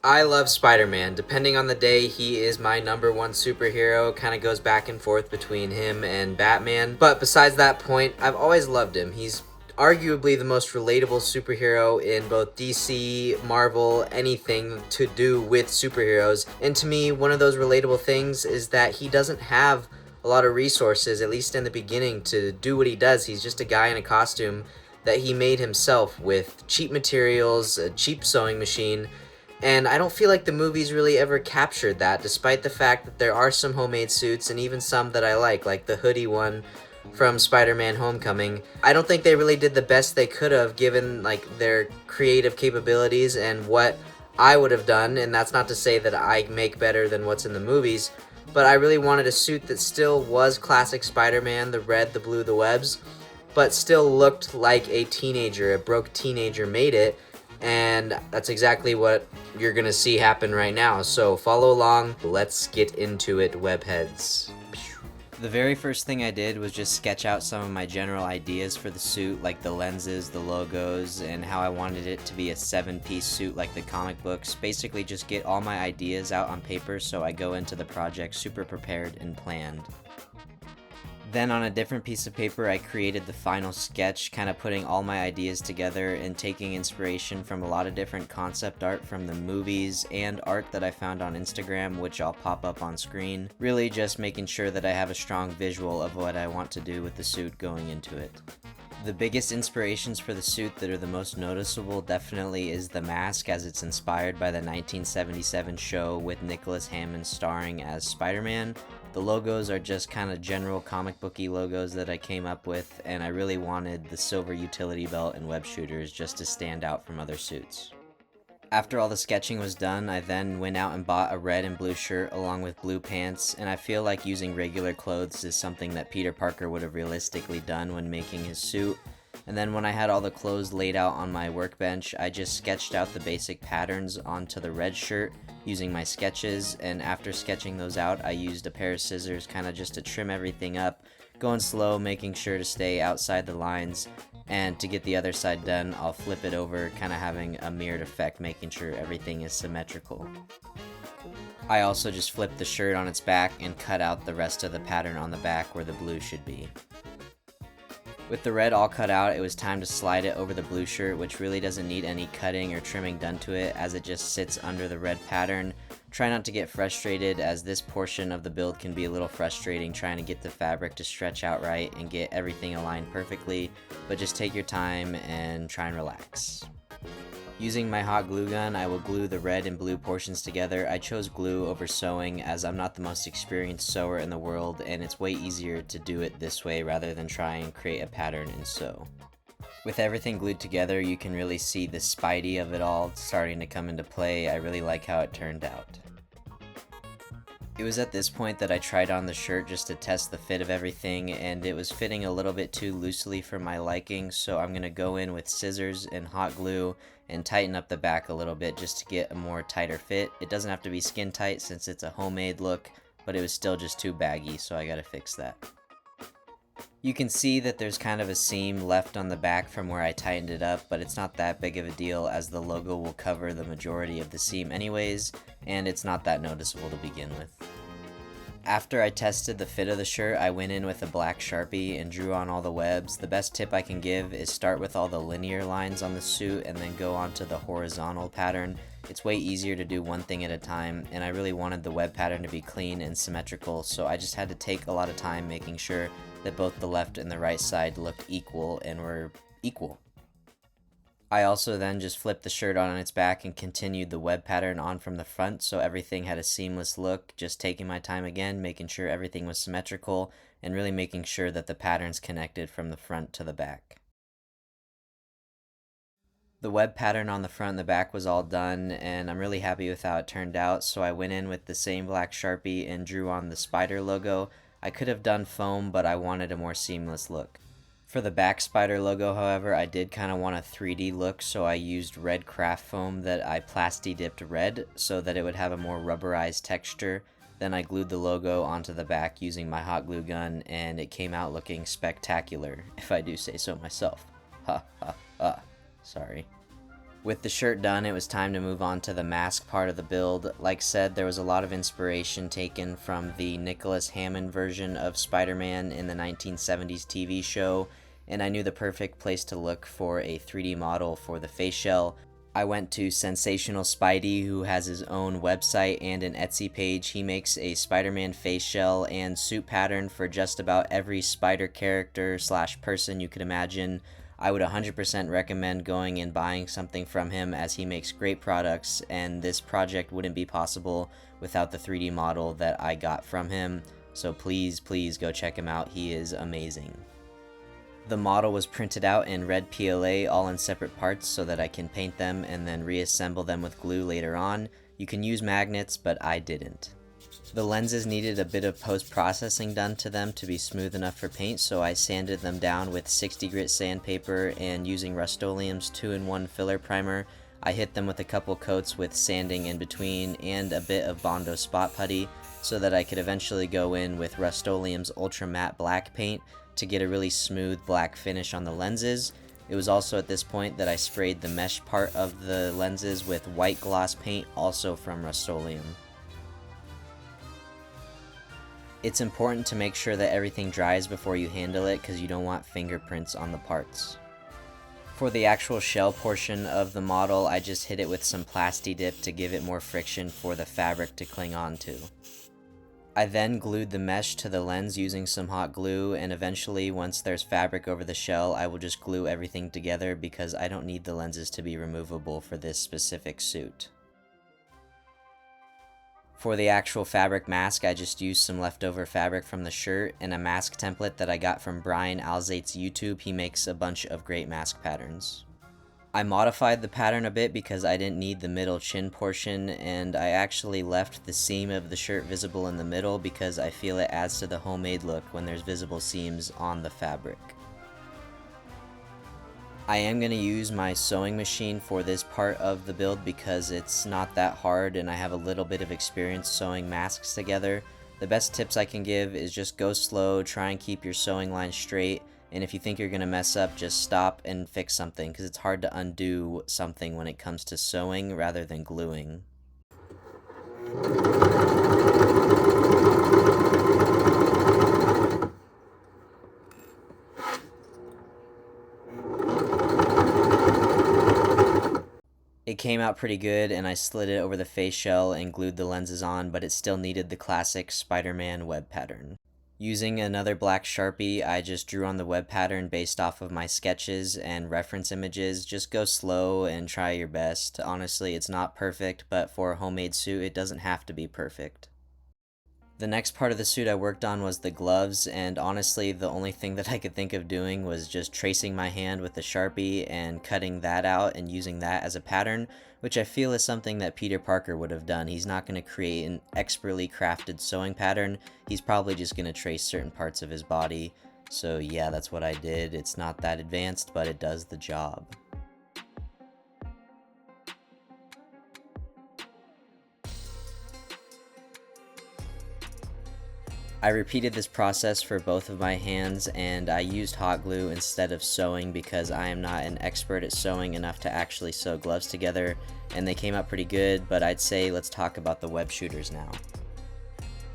I love Spider-Man. Depending on the day, he is my number one superhero. Kind of goes back and forth between him and Batman. But besides that point, I've always loved him. He's arguably the most relatable superhero in both DC, Marvel, anything to do with superheroes. And to me, one of those relatable things is that he doesn't have a lot of resources, at least in the beginning, to do what he does. He's just a guy in a costume that he made himself with cheap materials, a cheap sewing machine, and I don't feel like the movies really ever captured that, despite the fact that there are some homemade suits and even some that I like the hoodie one from Spider-Man Homecoming. I don't think they really did the best they could have given like their creative capabilities and what I would have done, and that's not to say that I make better than what's in the movies, but I really wanted a suit that still was classic Spider-Man, the red, the blue, the webs, but still looked like a teenager, a broke teenager made it, and that's exactly what you're gonna see happen right now. So follow along, let's get into it, webheads. The very first thing I did was just sketch out some of my general ideas for the suit, like the lenses, the logos, and how I wanted it to be a 7-piece suit like the comic books. Basically just get all my ideas out on paper so I go into the project super prepared and planned. Then on a different piece of paper, I created the final sketch, kind of putting all my ideas together and taking inspiration from a lot of different concept art from the movies and art that I found on Instagram, which I'll pop up on screen. Really just making sure that I have a strong visual of what I want to do with the suit going into it. The biggest inspirations for the suit that are the most noticeable definitely is the mask, as it's inspired by the 1977 show with Nicholas Hammond starring as Spider-Man. The logos are just kind of general comic booky logos that I came up with, and I really wanted the silver utility belt and web shooters just to stand out from other suits. After all the sketching was done, I then went out and bought a red and blue shirt along with blue pants, and I feel like using regular clothes is something that Peter Parker would have realistically done when making his suit. And then when I had all the clothes laid out on my workbench, I just sketched out the basic patterns onto the red shirt using my sketches, and after sketching those out, I used a pair of scissors kind of just to trim everything up, going slow, making sure to stay outside the lines, and to get the other side done, I'll flip it over, kind of having a mirrored effect, making sure everything is symmetrical. I also just flipped the shirt on its back and cut out the rest of the pattern on the back where the blue should be. With the red all cut out, it was time to slide it over the blue shirt, which really doesn't need any cutting or trimming done to it, as it just sits under the red pattern. Try not to get frustrated, as this portion of the build can be a little frustrating trying to get the fabric to stretch out right and get everything aligned perfectly, but just take your time and try and relax. Using my hot glue gun, I will glue the red and blue portions together. I chose glue over sewing as I'm not the most experienced sewer in the world, and it's way easier to do it this way rather than try and create a pattern and sew. With everything glued together, you can really see the Spidey of it all starting to come into play. I really like how it turned out. It was at this point that I tried on the shirt just to test the fit of everything, and it was fitting a little bit too loosely for my liking, so I'm going to go in with scissors and hot glue and tighten up the back a little bit just to get a more tighter fit. It doesn't have to be skin tight since it's a homemade look, but it was still just too baggy, so I gotta fix that. You can see that there's kind of a seam left on the back from where I tightened it up, but it's not that big of a deal as the logo will cover the majority of the seam anyways, and it's not that noticeable to begin with. After I tested the fit of the shirt, I went in with a black Sharpie and drew on all the webs. The best tip I can give is start with all the linear lines on the suit and then go on to the horizontal pattern. It's way easier to do one thing at a time, and I really wanted the web pattern to be clean and symmetrical, so I just had to take a lot of time making sure that both the left and the right side looked equal and were equal. I also then just flipped the shirt on its back and continued the web pattern on from the front so everything had a seamless look, just taking my time again, making sure everything was symmetrical, and really making sure that the patterns connected from the front to the back. The web pattern on the front and the back was all done, and I'm really happy with how it turned out, so I went in with the same black Sharpie and drew on the spider logo. I could have done foam, but I wanted a more seamless look. For the back spider logo, however, I did kind of want a 3D look, so I used red craft foam that I plasti-dipped red so that it would have a more rubberized texture. Then I glued the logo onto the back using my hot glue gun, and it came out looking spectacular, if I do say so myself. Ha ha ha. Sorry. With the shirt done, it was time to move on to the mask part of the build. Like said, there was a lot of inspiration taken from the Nicholas Hammond version of Spider-Man in the 1970s TV show, and I knew the perfect place to look for a 3D model for the face shell. I went to Sensational Spidey, who has his own website and an Etsy page. He makes a Spider-Man face shell and suit pattern for just about every spider character / person you could imagine. I would 100% recommend going and buying something from him, as he makes great products, and this project wouldn't be possible without the 3D model that I got from him, so please go check him out. He is amazing. The model was printed out in red PLA, all in separate parts, so that I can paint them and then reassemble them with glue later on. You can use magnets, but I didn't. The lenses needed a bit of post-processing done to them to be smooth enough for paint, so I sanded them down with 60 grit sandpaper, and using Rust-Oleum's 2-in-1 filler primer, I hit them with a couple coats with sanding in between and a bit of Bondo spot putty, so that I could eventually go in with Rust-Oleum's ultra matte black paint to get a really smooth black finish on the lenses. It was also at this point that I sprayed the mesh part of the lenses with white gloss paint, also from Rust-Oleum. It's important to make sure that everything dries before you handle it, because you don't want fingerprints on the parts. For the actual shell portion of the model, I just hit it with some Plasti Dip to give it more friction for the fabric to cling onto. I then glued the mesh to the lens using some hot glue, and eventually, once there's fabric over the shell, I will just glue everything together because I don't need the lenses to be removable for this specific suit. For the actual fabric mask, I just used some leftover fabric from the shirt and a mask template that I got from Brian Alzate's YouTube. He makes a bunch of great mask patterns. I modified the pattern a bit because I didn't need the middle chin portion, and I actually left the seam of the shirt visible in the middle because I feel it adds to the homemade look when there's visible seams on the fabric. I am going to use my sewing machine for this part of the build because it's not that hard and I have a little bit of experience sewing masks together. The best tips I can give is just go slow, try and keep your sewing line straight, and if you think you're going to mess up, just stop and fix something, because it's hard to undo something when it comes to sewing rather than gluing. It came out pretty good, and I slid it over the face shell and glued the lenses on, but it still needed the classic Spider-Man web pattern. Using another black Sharpie, I just drew on the web pattern based off of my sketches and reference images. Just go slow and try your best. Honestly, it's not perfect, but for a homemade suit, it doesn't have to be perfect. The next part of the suit I worked on was the gloves, and honestly the only thing that I could think of doing was just tracing my hand with the Sharpie and cutting that out and using that as a pattern, which I feel is something that Peter Parker would have done. He's not going to create an expertly crafted sewing pattern, he's probably just going to trace certain parts of his body. So yeah, that's what I did. It's not that advanced, but it does the job. I repeated this process for both of my hands, and I used hot glue instead of sewing because I am not an expert at sewing enough to actually sew gloves together, and they came out pretty good, but I'd say let's talk about the web shooters now.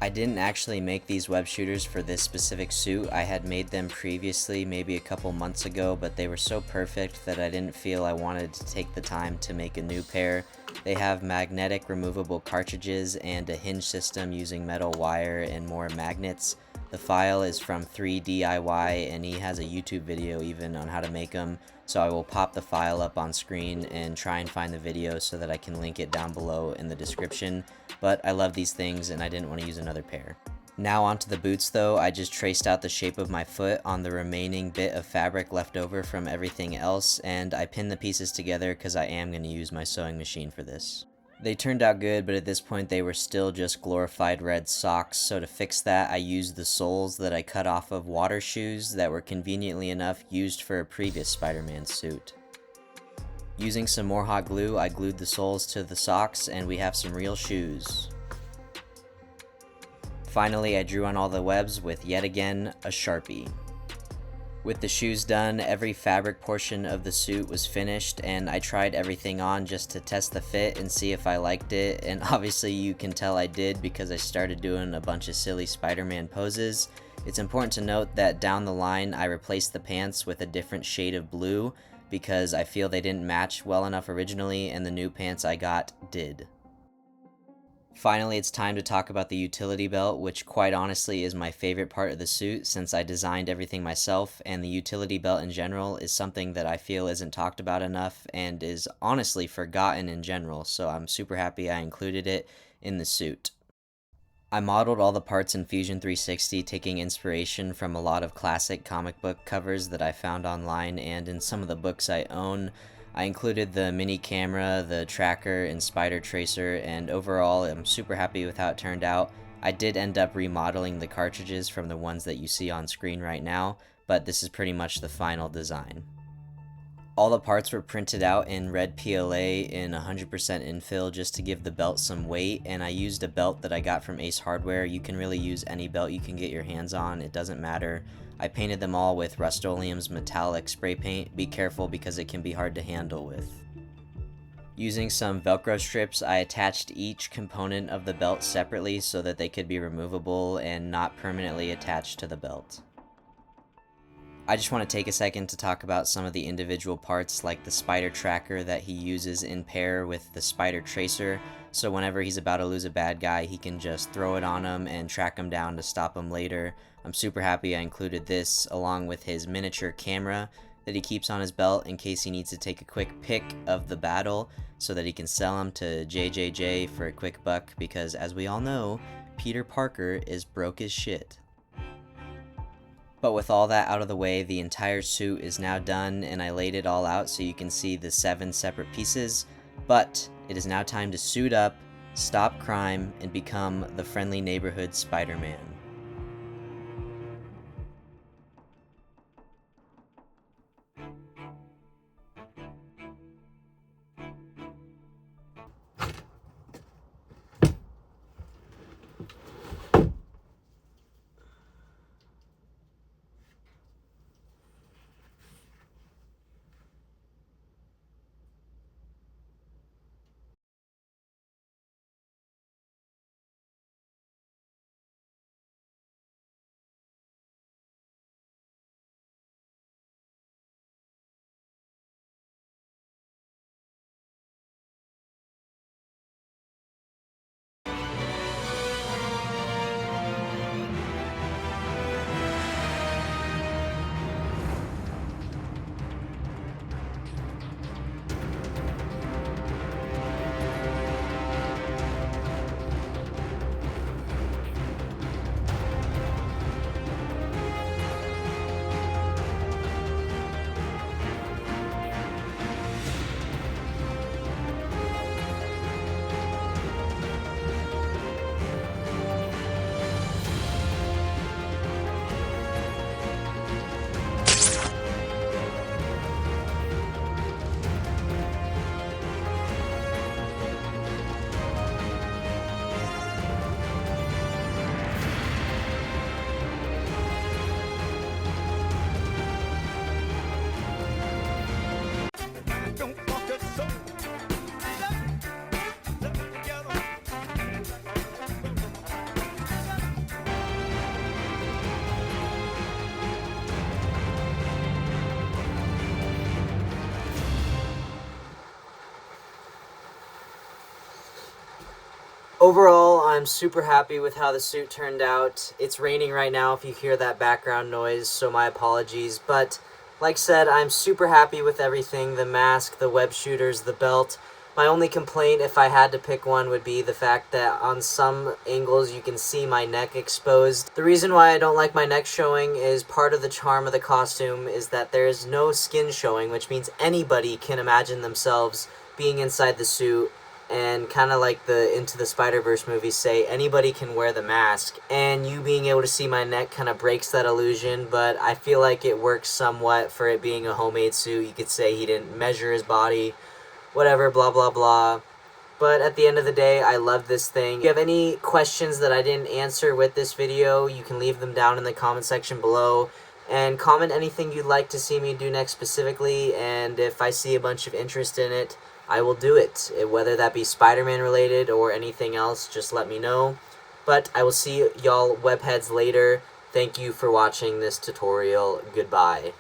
I didn't actually make these web shooters for this specific suit. I had made them previously, maybe a couple months ago, but they were so perfect that I didn't feel I wanted to take the time to make a new pair. They have magnetic removable cartridges and a hinge system using metal wire and more magnets. The file is from 3DIY, and he has a YouTube video even on how to make them, so I will pop the file up on screen and try and find the video so that I can link it down below in the description. But I love these things and I didn't want to use another pair. Now onto the boots though. I just traced out the shape of my foot on the remaining bit of fabric left over from everything else, and I pinned the pieces together because I am going to use my sewing machine for this. They turned out good, but at this point they were still just glorified red socks, so to fix that I used the soles that I cut off of water shoes that were conveniently enough used for a previous Spider-Man suit. Using some more hot glue, I glued the soles to the socks and we have some real shoes. Finally, I drew on all the webs with, yet again, a Sharpie. With the shoes done, every fabric portion of the suit was finished, and I tried everything on just to test the fit and see if I liked it, and obviously you can tell I did because I started doing a bunch of silly Spider-Man poses. It's important to note that down the line I replaced the pants with a different shade of blue because I feel they didn't match well enough originally, and the new pants I got did. Finally, it's time to talk about the utility belt, which quite honestly is my favorite part of the suit since I designed everything myself, and the utility belt in general is something that I feel isn't talked about enough and is honestly forgotten in general, so I'm super happy I included it in the suit. I modeled all the parts in Fusion 360, taking inspiration from a lot of classic comic book covers that I found online and in some of the books I own. I included the mini camera, the tracker, and spider tracer, and overall I'm super happy with how it turned out. I did end up remodeling the cartridges from the ones that you see on screen right now, but this is pretty much the final design. All the parts were printed out in red PLA in 100% infill just to give the belt some weight, and I used a belt that I got from Ace Hardware. You can really use any belt you can get your hands on, it doesn't matter. I painted them all with Rust-Oleum's metallic spray paint. Be careful because it can be hard to handle with. Using some Velcro strips, I attached each component of the belt separately so that they could be removable and not permanently attached to the belt. I just want to take a second to talk about some of the individual parts, like the spider tracker that he uses in pair with the spider tracer, so whenever he's about to lose a bad guy, he can just throw it on him and track him down to stop him later. I'm super happy I included this, along with his miniature camera that he keeps on his belt in case he needs to take a quick pic of the battle, so that he can sell them to JJJ for a quick buck, because as we all know, Peter Parker is broke as shit. But with all that out of the way, the entire suit is now done, and I laid it all out so you can see the 7 separate pieces. But it is now time to suit up, stop crime, and become the friendly neighborhood Spider-Man. Overall, I'm super happy with how the suit turned out. It's raining right now if you hear that background noise, so my apologies. But like said, I'm super happy with everything. The mask, the web shooters, the belt. My only complaint, if I had to pick one, would be the fact that on some angles you can see my neck exposed. The reason why I don't like my neck showing is part of the charm of the costume is that there is no skin showing, which means anybody can imagine themselves being inside the suit, and kind of like the Into the Spider-Verse movies say, anybody can wear the mask, and you being able to see my neck kind of breaks that illusion, but I feel like it works somewhat for it being a homemade suit. You could say he didn't measure his body, whatever, blah, blah, blah. But at the end of the day, I love this thing. If you have any questions that I didn't answer with this video, you can leave them down in the comment section below. and comment anything you'd like to see me do next specifically, and if I see a bunch of interest in it, I will do it. Whether that be Spider-Man related or anything else, just let me know. But I will see y'all webheads later. Thank you for watching this tutorial. Goodbye.